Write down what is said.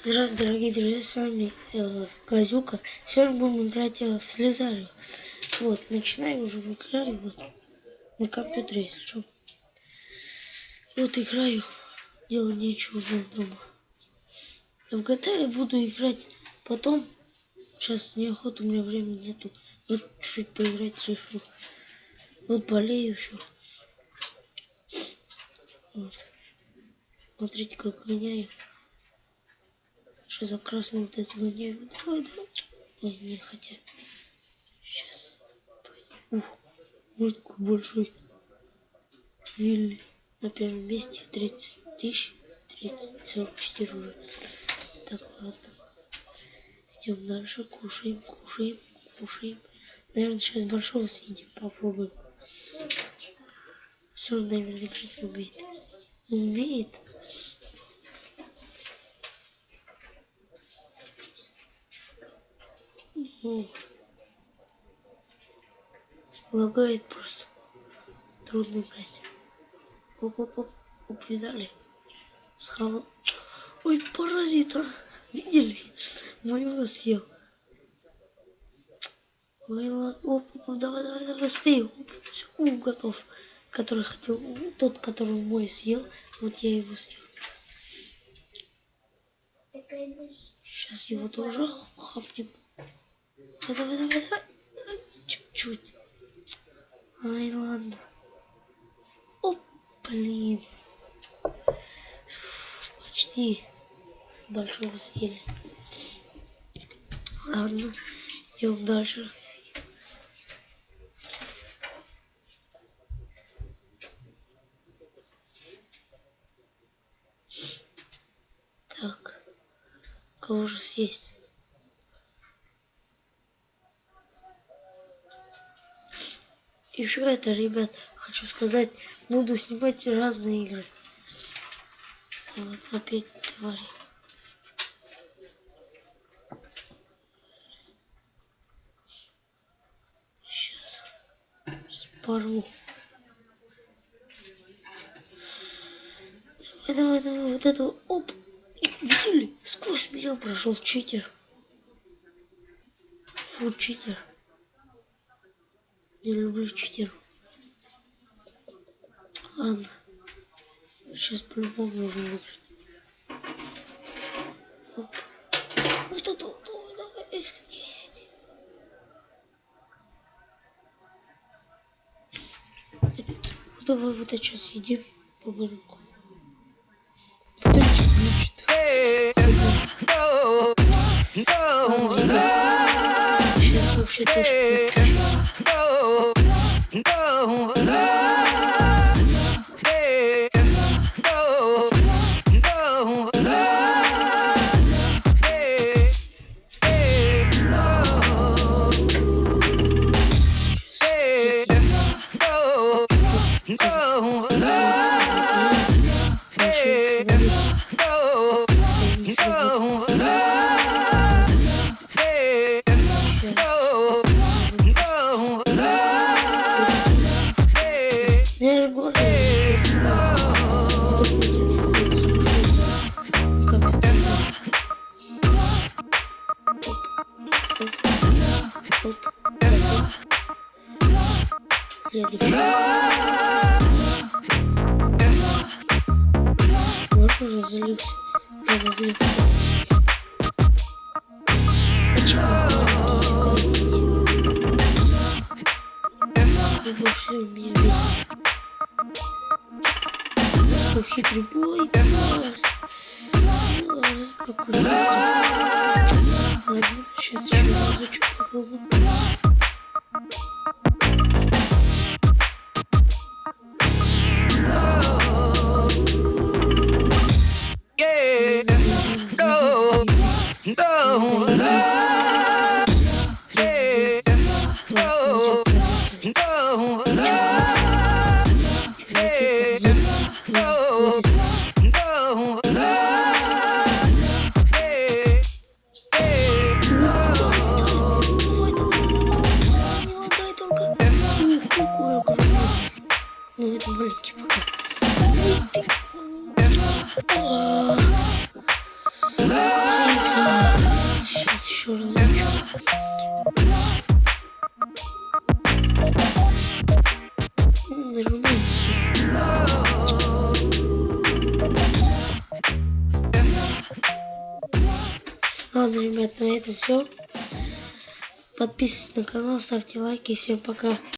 Здравствуйте, дорогие друзья, с вами Газюка. Сегодня будем играть в Слизарию. Вот, начинаю уже играю вот на компьютере, если что. Вот играю, делать нечего дома. В GTA я буду играть потом. Сейчас неохота, у меня времени нету. Вот чуть-чуть поиграть решил. Вот болею еще. Вот. Смотрите, как гоняю. Что за красный вот это гоняю. Давай. Ой, не хотя. Сейчас. Ух, вот какой большой. Вилли. На первом месте 30 тысяч. 44 уже. Так, ладно. Идем дальше. Кушаем. Наверное, сейчас большого съедим. Попробуем. Все, наверное, играть не умеет. Умеет. Лагает просто. Трудно играть. Оп, видали? Схавал. Ой, паразита. Видели? Моего съел. Ой, ладно. Оп, давай, успею. Все, готов. Который хотел, тот, который мой съел. Вот я его съел. Сейчас его тоже хапнем. Давай. Чуть-чуть. Ай, ладно. Оп, блин. Почти большого съели. Ладно, идем дальше. Так, кого же съесть? Еще это, ребят, хочу сказать, буду снимать разные игры. Вот опять твари. Сейчас спору. Давай, вот это. Оп! Видели? Сквозь меня прошел читер. Фу, читер. Не люблю читеров. Ладно. Сейчас по-любому нужно выиграть. Оп. Вот это вот, давай. Давай вот это сейчас едим по-маленькому. Сейчас вообще тоже. Вот уже разозлился. Больше меня бесит. Какой хитрый бой. Какой хитрый. Ладно, сейчас еще разочек попробуем. Ну, это маленький пока. Сейчас еще разочек. Нажимайте. Ладно, ребят, на этом все. Подписывайтесь на канал, ставьте лайки. Всем пока.